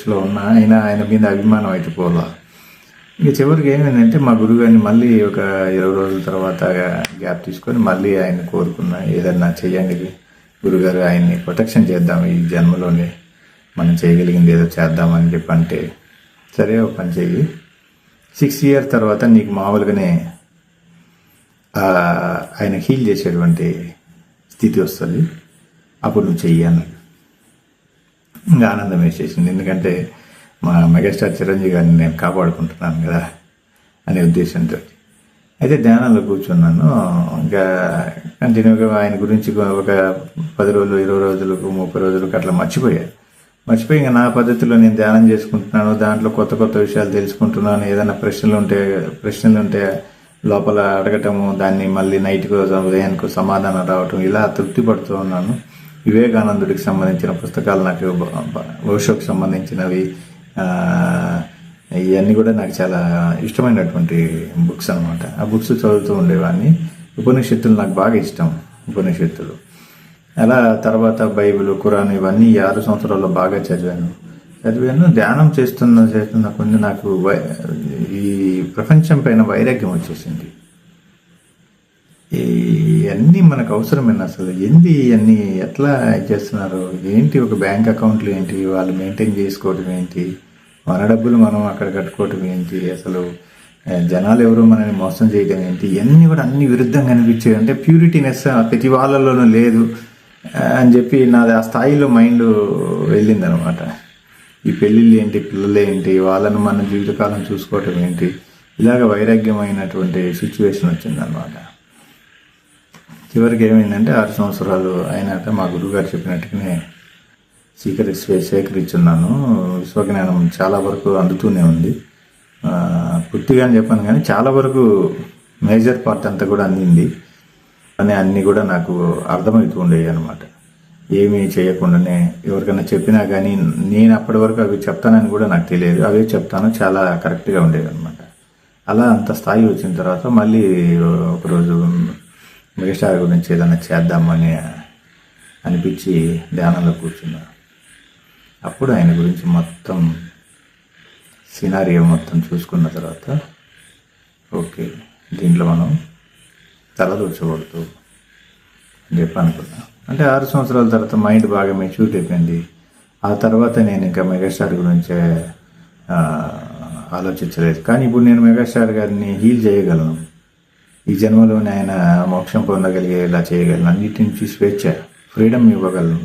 దృష్టిలో ఉన్నా అయినా ఆయన మీద అభిమానం అయితే పోలా. ఇక చివరికి ఏమైందంటే మా గురుగారిని మళ్ళీ ఒక 20 రోజుల తర్వాత గ్యాప్ తీసుకొని మళ్ళీ ఆయన కోరుకున్నా, ఏదన్నా చేయండి గురుగారు, ఆయన్ని ప్రొటెక్షన్ చేద్దాం, ఈ జన్మలోనే మనం చేయగలిగింది ఏదో చేద్దామని చెప్పి అంటే, సరే ఒక పని చెయ్యి, 6 years తర్వాత నీకు మామూలుగానే ఆయన హీల్ చేసేటువంటి స్థితి వస్తుంది, అప్పుడు నువ్వు చెయ్యి అన్నాడు. ఇంకా ఆనందం వేసేసింది, ఎందుకంటే మా మెగాస్టార్ చిరంజీవి గారిని నేను కాపాడుకుంటున్నాను కదా అనే ఉద్దేశంతో. అయితే ధ్యానంలో కూర్చున్నాను. ఇంకా కంటిన్యూగా ఆయన గురించి ఒక 10 రోజులు, 20 రోజులకు, 30 రోజులకు అట్లా మర్చిపోయి ఇంకా నా పద్ధతిలో నేను ధ్యానం చేసుకుంటున్నాను. దాంట్లో కొత్త కొత్త విషయాలు తెలుసుకుంటున్నాను. ఏదైనా ప్రశ్నలు ఉంటే లోపల అడగటము, దాన్ని మళ్ళీ నైట్కు ఉదయానికి సమాధానం రావటం, ఇలా తృప్తి పడుతూ ఉన్నాను. వివేకానందుడికి సంబంధించిన పుస్తకాలు, నాకు ఓషోకి సంబంధించినవి, ఇవన్నీ కూడా నాకు చాలా ఇష్టమైనటువంటి బుక్స్ అనమాట. ఆ బుక్స్ చదువుతూ ఉండేవాడిని. ఉపనిషత్తులు నాకు బాగా ఇష్టం, ఉపనిషత్తులు. అలా తర్వాత బైబిల్, ఖురాన్ ఇవన్నీ 6 సంవత్సరాల్లో బాగా చదివాను. ధ్యానం చేస్తున్న కొన్ని నాకు ఈ ప్రపంచం పైన వైరాగ్యం వచ్చేసింది. ఇవన్నీ మనకు అవసరమైన, అసలు ఏంది ఇవన్నీ ఎట్లా చేస్తున్నారు, ఏంటి ఒక బ్యాంక్ అకౌంట్లు ఏంటి, వాళ్ళు మెయింటైన్ చేసుకోవడం ఏంటి, మన డబ్బులు మనం అక్కడ కట్టుకోవటం ఏంటి, అసలు జనాలు ఎవరు మనల్ని మోసం చేయడం ఏంటి, ఇవన్నీ కూడా అన్ని విరుద్ధంగా అనిపించేవి. అంటే ప్యూరిటీనెస్ ప్రతి వాళ్ళలోనూ లేదు అని చెప్పి నాది ఆ స్థాయిలో మైండ్ వెళ్ళిందనమాట. ఈ పెళ్ళిళ్ళు ఏంటి, పిల్లలు ఏంటి, వాళ్ళను మన జీవితకాలం చూసుకోవటం ఏంటి, ఇలాగ వైరాగ్యమైనటువంటి సిచ్యువేషన్ వచ్చిందనమాట. చివరికి ఏమైందంటే 6 సంవత్సరాలు అయినాక మా గురువుగారు చెప్పినట్టుగానే సేకరించున్నాను. విశ్వజ్ఞానం చాలా వరకు అందుతూనే ఉంది. పూర్తిగా అని చెప్పాను కానీ చాలా వరకు మేజర్ పార్ట్ అంతా కూడా అందింది. కానీ అన్నీ కూడా నాకు అర్థమవుతూ ఉండేవి అనమాట. ఏమీ చేయకుండానే ఎవరికైనా చెప్పినా కానీ నేను అప్పటి వరకు అవి చెప్తానని కూడా నాకు తెలియదు, అవే చెప్తాను, చాలా కరెక్ట్గా ఉండేవి అనమాట. అలా అంత స్థాయి వచ్చిన తర్వాత మళ్ళీ ఒకరోజు మెగాస్టార్ గురించి ఏదైనా చేద్దామని అనిపించి ధ్యానంలో కూర్చున్నా. అప్పుడు ఆయన గురించి మొత్తం సినారియో మొత్తం చూసుకున్న తర్వాత, ఓకే దీంట్లో మనం తలదూర్చకూడదు అని చెప్పి అనుకున్నా. అంటే 6 సంవత్సరాల తర్వాత మైండ్ బాగా మెచ్యూరిటీ అయిపోయింది. ఆ తర్వాత నేను ఇంకా మెగాస్టార్ గురించే ఆలోచించలేదు. కానీ ఇప్పుడు నేను మెగాస్టార్ గారిని హీల్ చేయగలను, ఈ జన్మలోనే ఆయన మోక్షం పొందగలిగేలా చేయగలను, అన్నిటి నుంచి స్వేచ్ఛ, ఫ్రీడమ్ ఇవ్వగలను.